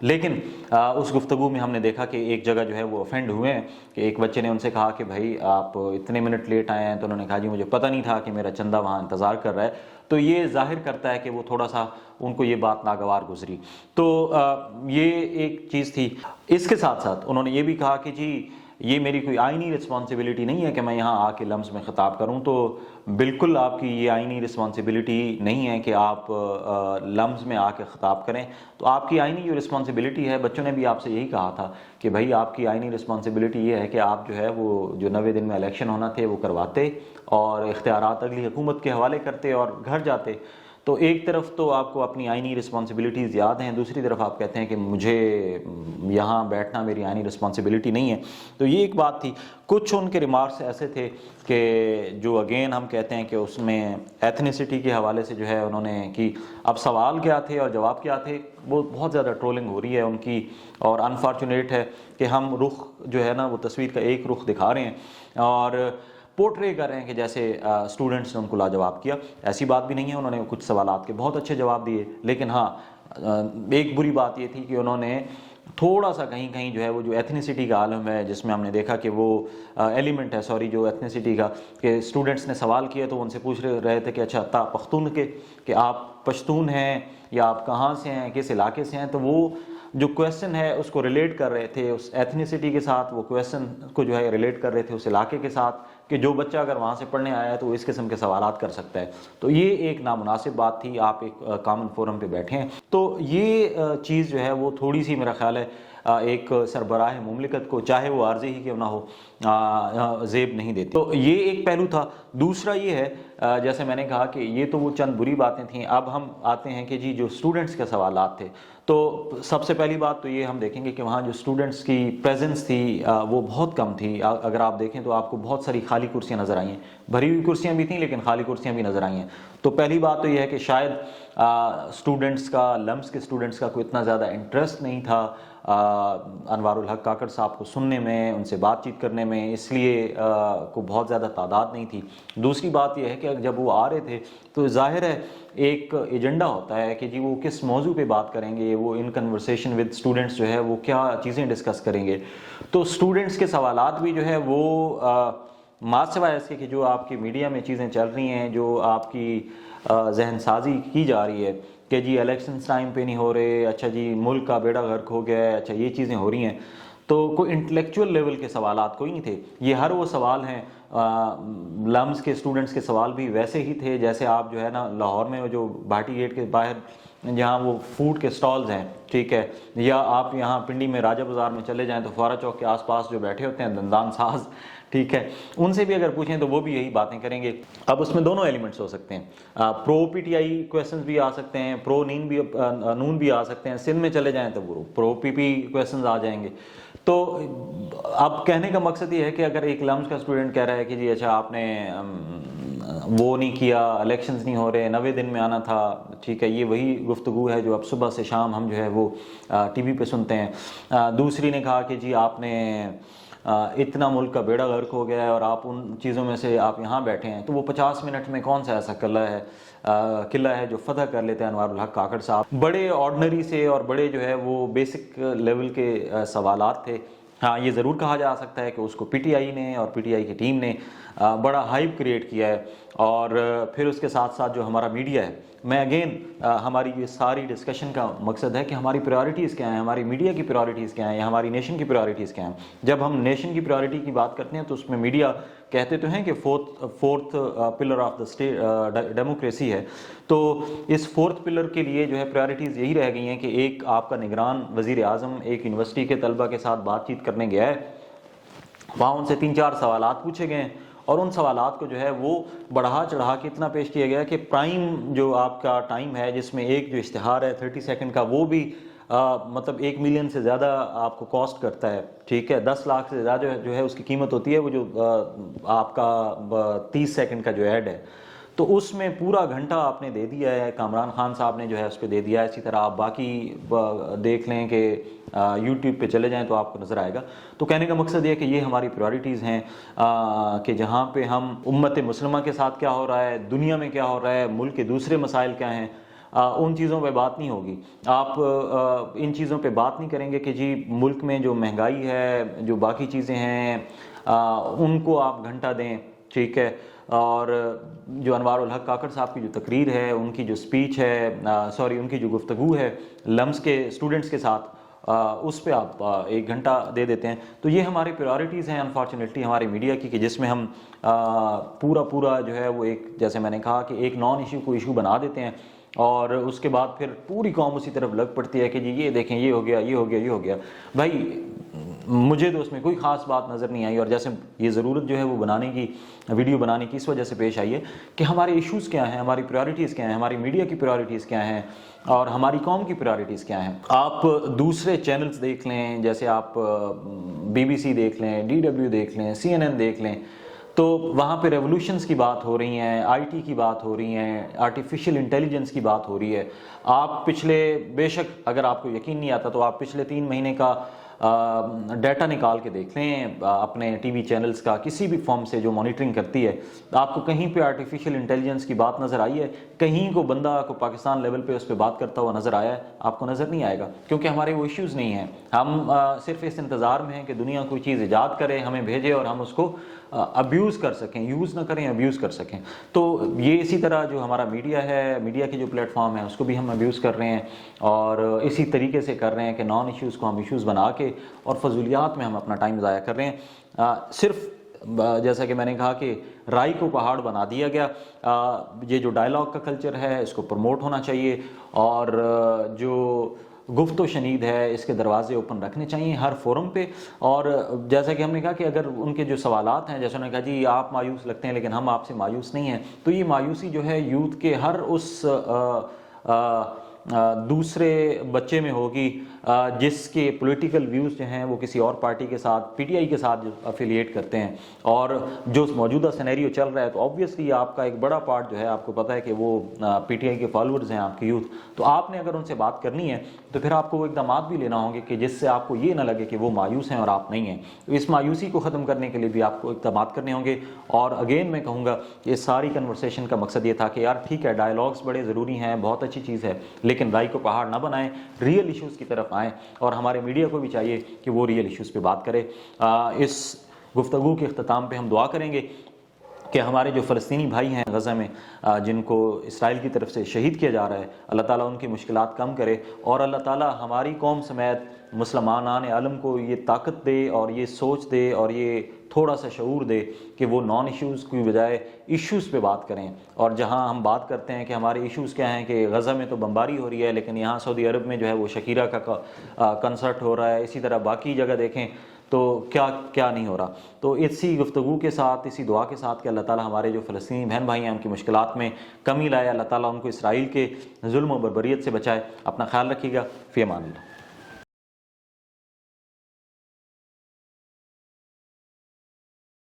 لیکن اس گفتگو میں ہم نے دیکھا کہ ایک جگہ جو ہے وہ افینڈ ہوئے ہیں کہ ایک بچے نے ان سے کہا کہ بھائی آپ اتنے منٹ لیٹ آئے ہیں، تو انہوں نے کہا جی مجھے پتہ نہیں تھا کہ میرا چندہ وہاں انتظار کر رہا ہے. تو یہ ظاہر کرتا ہے کہ وہ تھوڑا سا ان کو یہ بات ناگوار گزری. تو یہ ایک چیز تھی. اس کے ساتھ ساتھ انہوں نے یہ بھی کہا کہ جی یہ میری کوئی آئینی رسپانسبلٹی نہیں ہے کہ میں یہاں آ کے لمز میں خطاب کروں. تو بالکل آپ کی یہ آئینی رسپانسبلٹی نہیں ہے کہ آپ لمز میں آ کے خطاب کریں. تو آپ کی آئینی جو رسپانسبلٹی ہے، بچوں نے بھی آپ سے یہی کہا تھا کہ بھائی آپ کی آئینی رسپانسبلٹی یہ ہے کہ آپ جو ہے وہ جو 90 دن میں الیکشن ہونا تھے وہ کرواتے اور اختیارات اگلی حکومت کے حوالے کرتے اور گھر جاتے. تو ایک طرف تو آپ کو اپنی آئینی رسپانسبلٹیز یاد ہیں، دوسری طرف آپ کہتے ہیں کہ مجھے یہاں بیٹھنا میری آئینی رسپانسبلٹی نہیں ہے. تو یہ ایک بات تھی. کچھ ان کے ریمارکس ایسے تھے کہ جو اگین ہم کہتے ہیں کہ اس میں ایتھنیسٹی کے حوالے سے جو ہے انہوں نے کی. اب سوال کیا تھے اور جواب کیا تھے، وہ بہت زیادہ ٹرولنگ ہو رہی ہے ان کی، اور انفارچونیٹ ہے کہ ہم رخ جو ہے نا وہ تصویر کا ایک رخ دکھا رہے ہیں اور پورٹرے کر رہے ہیں کہ جیسے اسٹوڈنٹس نے ان کو لاجواب کیا. ایسی بات بھی نہیں ہے، انہوں نے کچھ سوالات کے بہت اچھے جواب دیے. لیکن ہاں ایک بری بات یہ تھی کہ انہوں نے تھوڑا سا کہیں کہیں جو ہے وہ جو ایتھنیسٹی کا عالم ہے، جس میں ہم نے دیکھا کہ وہ ایلیمنٹ ہے جو ایتھنیسٹی کا، کہ اسٹوڈنٹس نے سوال کیا تو ان سے پوچھ رہے تھے کہ اچھا تا پختون کے کہ آپ پشتون ہیں یا آپ کہاں سے ہیں، کس علاقے سے ہیں. تو وہ جو کویسچن ہے اس کو ریلیٹ کر رہے تھے اس ایتھنیسٹی کے ساتھ، وہ کویسچن کو جو ہے ریلیٹ کر رہے تھے اس علاقے کے ساتھ کہ جو بچہ اگر وہاں سے پڑھنے آیا ہے تو وہ اس قسم کے سوالات کر سکتا ہے. تو یہ ایک نامناسب بات تھی. آپ ایک کامن فورم پہ بیٹھے ہیں، تو یہ چیز جو ہے وہ تھوڑی سی میرا خیال ہے ایک سربراہ مملکت کو چاہے وہ عارضی ہی کیوں نہ ہو زیب نہیں دیتی. تو یہ ایک پہلو تھا. دوسرا یہ ہے جیسے میں نے کہا کہ یہ تو وہ چند بری باتیں تھیں. اب ہم آتے ہیں کہ جی جو اسٹوڈنٹس کے سوالات تھے، تو سب سے پہلی بات تو یہ ہم دیکھیں گے کہ وہاں جو اسٹوڈنٹس کی پریزنس تھی وہ بہت کم تھی. اگر آپ دیکھیں تو آپ کو بہت ساری خالی کرسیاں نظر آئی ہیں. بھری ہوئی کرسیاں بھی تھیں لیکن خالی کرسیاں بھی نظر آئی ہیں. تو پہلی بات تو یہ ہے کہ شاید اسٹوڈنٹس کا لمز کے اسٹوڈنٹس کا کوئی اتنا زیادہ انٹرسٹ نہیں تھا انوار الحق کاکڑ صاحب کو سننے میں، ان سے بات چیت کرنے میں، اس لیے کو بہت زیادہ تعداد نہیں تھی. دوسری بات یہ ہے کہ جب وہ آ رہے تھے تو ظاہر ہے ایک ایجنڈا ہوتا ہے کہ جی وہ کس موضوع پہ بات کریں گے، وہ ان کنورسیشن ود اسٹوڈنٹس جو ہے وہ کیا چیزیں ڈسکس کریں گے. تو اسٹوڈنٹس کے سوالات بھی جو ہے وہ ما سوائے اس کے کہ جو آپ کی میڈیا میں چیزیں چل رہی ہیں، جو آپ کی ذہن سازی کی جا رہی ہے کہ جی الیکشنز ٹائم پہ نہیں ہو رہے، اچھا جی ملک کا بیڑا غرق ہو گیا ہے، اچھا یہ چیزیں ہو رہی ہیں. تو کوئی انٹلیکچوئل لیول کے سوالات کوئی نہیں تھے. یہ ہر وہ سوال ہیں لمز کے اسٹوڈنٹس کے سوال بھی ویسے ہی تھے جیسے آپ جو ہے نا لاہور میں جو بھاٹی گیٹ کے باہر جہاں وہ فوڈ کے سٹالز ہیں، ٹھیک ہے، یا آپ یہاں پنڈی میں راجہ بازار میں چلے جائیں تو فوارہ چوک کے آس پاس جو بیٹھے ہوتے ہیں دندان ساز، ٹھیک ہے، ان سے بھی اگر پوچھیں تو وہ بھی یہی باتیں کریں گے. اب اس میں دونوں ایلیمنٹس ہو سکتے ہیں، پرو پی ٹی آئی کویسچنز بھی آ سکتے ہیں، پرو نون بھی آ سکتے ہیں. سندھ میں چلے جائیں تو وہ پرو پی پی کویسچنز آ جائیں گے. تو اب کہنے کا مقصد یہ ہے کہ اگر ایک لمز کا اسٹوڈنٹ کہہ رہا ہے کہ جی اچھا آپ نے وہ نہیں کیا، الیکشنز نہیں ہو رہے، 90 دن میں آنا تھا، ٹھیک ہے، یہ وہی گفتگو ہے جو اب صبح سے شام ہم جو ہے وہ ٹی وی پہ سنتے ہیں. دوسری نے کہا کہ جی آپ نے اتنا ملک کا بیڑا غرق ہو گیا ہے اور آپ ان چیزوں میں سے آپ یہاں بیٹھے ہیں. تو وہ 50 منٹ میں کون سا ایسا قلعہ ہے جو فتح کر لیتے ہیں انوار الحق کاکڑ صاحب. بڑے آرڈنری سے اور بڑے جو ہے وہ بیسک لیول کے سوالات تھے. ہاں یہ ضرور کہا جا سکتا ہے کہ اس کو پی ٹی آئی نے اور پی ٹی آئی کی ٹیم نے بڑا ہائپ کریٹ کیا ہے. اور پھر اس کے ساتھ ساتھ جو ہمارا میڈیا ہے، میں اگین ہماری یہ ساری ڈسکشن کا مقصد ہے کہ ہماری پریورٹیز کیا ہیں، ہماری میڈیا کی پریورٹیز کیا ہیں، یا ہماری نیشن کی پریورٹیز کیا ہیں. جب ہم نیشن کی پریورٹی کی بات کرتے ہیں تو اس میں میڈیا کہتے تو ہیں کہ fourth pillar of the state democracy ہے. تو اس فورتھ پلر کے لیے جو ہے پریورٹیز یہی رہ گئی ہیں کہ ایک آپ کا نگران وزیر اعظم ایک یونیورسٹی کے طلبہ کے ساتھ بات چیت کرنے گیا ہے، وہاں ان سے 3-4 سوالات پوچھے گئے ہیں اور ان سوالات کو جو ہے وہ بڑھا چڑھا کے اتنا پیش کیا گیا کہ پرائم جو آپ کا ٹائم ہے جس میں ایک جو اشتہار ہے 30 سیکنڈ کا وہ بھی مطلب 1 ملین سے زیادہ آپ کو کاسٹ کرتا ہے، ٹھیک ہے، 10 لاکھ سے زیادہ جو ہے اس کی قیمت ہوتی ہے وہ جو آپ کا 30 سیکنڈ کا جو ایڈ ہے. تو اس میں پورا گھنٹہ آپ نے دے دیا ہے، کامران خان صاحب نے جو ہے اس پہ دے دیا ہے. اسی طرح آپ باقی دیکھ لیں کہ یوٹیوب پہ چلے جائیں تو آپ کو نظر آئے گا. تو کہنے کا مقصد یہ ہے کہ یہ ہماری پریورٹیز ہیں کہ جہاں پہ ہم امت مسلمہ کے ساتھ کیا ہو رہا ہے، دنیا میں کیا ہو رہا ہے، ملک کے دوسرے مسائل کیا ہیں، ان چیزوں پہ بات نہیں ہوگی. آپ ان چیزوں پہ بات نہیں کریں گے کہ جی ملک میں جو مہنگائی ہے, جو باقی چیزیں ہیں, ان کو آپ گھنٹہ دیں, ٹھیک ہے. اور جو انوار الحق کاکڑ صاحب کی جو تقریر ہے, ان کی جو سپیچ ہے, ان کی جو گفتگو ہے لمس کے اسٹوڈنٹس کے ساتھ, اس پہ آپ 1 گھنٹہ دے دیتے ہیں. تو یہ ہماری پریورٹیز ہیں انفارچونیٹلی ہمارے میڈیا کی, کہ جس میں ہم پورا جو ہے وہ ایک, جیسے میں نے کہا کہ ایک نان ایشو کو ایشو بنا دیتے ہیں, اور اس کے بعد پھر پوری قوم اسی طرف لگ پڑتی ہے کہ جی یہ دیکھیں یہ ہو گیا, یہ ہو گیا, یہ ہو گیا. بھائی مجھے تو اس میں کوئی خاص بات نظر نہیں آئی, اور جیسے یہ ضرورت جو ہے وہ بنانے کی, ویڈیو بنانے کی اس وجہ سے پیش آئی ہے کہ ہمارے ایشوز کیا ہیں, ہماری پریورٹیز کیا ہیں, ہماری میڈیا کی پریورٹیز کیا ہیں, اور ہماری قوم کی پریورٹیز کیا ہیں. آپ دوسرے چینلز دیکھ لیں, جیسے آپ BBC دیکھ لیں, DW دیکھ لیں, CNN دیکھ لیں, تو وہاں پہ ریولوشنز کی بات ہو رہی ہیں, IT کی بات ہو رہی ہیں, آرٹیفیشل انٹیلیجنس کی بات ہو رہی ہے. آپ پچھلے, بے شک اگر آپ کو یقین نہیں آتا تو آپ پچھلے 3 مہینے کا ڈیٹا نکال کے دیکھ لیں اپنے ٹی وی چینلز کا, کسی بھی فارم سے جو مانیٹرنگ کرتی ہے, آپ کو کہیں پہ آرٹیفیشل انٹیلیجنس کی بات نظر آئی ہے؟ کہیں کو بندہ کو پاکستان لیول پہ اس پہ بات کرتا ہوا نظر آیا ہے؟ آپ کو نظر نہیں آئے گا, کیونکہ ہمارے وہ ایشوز نہیں ہیں. ہم صرف اس انتظار میں ہیں کہ دنیا کوئی چیز ایجاد کرے, ہمیں بھیجے اور ہم اس کو ابیوز کر سکیں, یوز نہ کریں, ابیوز کر سکیں. تو یہ اسی طرح جو ہمارا میڈیا ہے, میڈیا کی جو پلیٹ فارم ہے, اس کو بھی ہم ابیوز کر رہے ہیں, اور اسی طریقے سے کر رہے ہیں کہ نان ایشوز کو ہم ایشوز بنا کے اور فضولیات میں ہم اپنا ٹائم ضائع کر رہے ہیں. صرف جیسا کہ میں نے کہا کہ رائی کو پہاڑ بنا دیا گیا. یہ جو ڈائلاگ کا کلچر ہے اس کو پروموٹ ہونا چاہیے, اور جو گفت و شنید ہے اس کے دروازے اوپن رکھنے چاہیے ہر فورم پہ. اور جیسا کہ ہم نے کہا کہ اگر ان کے جو سوالات ہیں, جیسے انہوں نے کہا جی آپ مایوس لگتے ہیں لیکن ہم آپ سے مایوس نہیں ہیں, تو یہ مایوسی جو ہے یوتھ کے ہر اس دوسرے بچے میں ہوگی جس کے پولیٹیکل ویوز جو ہیں وہ کسی اور پارٹی کے ساتھ, PTI کے ساتھ جو افیلیٹ کرتے ہیں, اور جو موجودہ سینیریو چل رہا ہے, تو آبویسلی آپ کا ایک بڑا پارٹ جو ہے آپ کو پتہ ہے کہ وہ PTI کے فالوورز ہیں, آپ کے یوتھ. تو آپ نے اگر ان سے بات کرنی ہے تو پھر آپ کو وہ اقدامات بھی لینا ہوں گے کہ جس سے آپ کو یہ نہ لگے کہ وہ مایوس ہیں اور آپ نہیں ہیں. تو اس مایوسی کو ختم کرنے کے لیے بھی آپ کو اقدامات کرنے ہوں گے. اور اگین میں کہوں گا کہ اس ساری کنورسیشن کا مقصد یہ تھا کہ یار ٹھیک ہے, ڈائلاگس بڑے ضروری ہیں, بہت اچھی چیز ہے, لیکن رائی کو پہاڑ نہ بنائیں, ریئل ایشوز کی طرف آئیں. اور ہمارے میڈیا کو بھی چاہیے کہ وہ ریئل ایشوز پہ بات کرے. اس گفتگو کے اختتام پہ ہم دعا کریں گے کہ ہمارے جو فلسطینی بھائی ہیں غزہ میں, جن کو اسرائیل کی طرف سے شہید کیا جا رہا ہے, اللہ تعالیٰ ان کی مشکلات کم کرے, اور اللہ تعالیٰ ہماری قوم سمیت مسلمانان عالم کو یہ طاقت دے اور یہ سوچ دے اور یہ تھوڑا سا شعور دے کہ وہ نان ایشوز کی بجائے ایشوز پہ بات کریں. اور جہاں ہم بات کرتے ہیں کہ ہمارے ایشوز کیا ہیں, کہ غزہ میں تو بمباری ہو رہی ہے لیکن یہاں سعودی عرب میں جو ہے وہ شکیرہ کا کنسرٹ ہو رہا ہے, اسی طرح باقی جگہ دیکھیں تو کیا نہیں ہو رہا. تو اسی گفتگو کے ساتھ, اسی دعا کے ساتھ کہ اللہ تعالیٰ ہمارے جو فلسطینی بہن بھائی ہیں ان کی مشکلات میں کمی لائے, اللہ تعالیٰ ان کو اسرائیل کے ظلم و بربریت سے بچائے. اپنا خیال رکھیے گا. فی امان اللہ.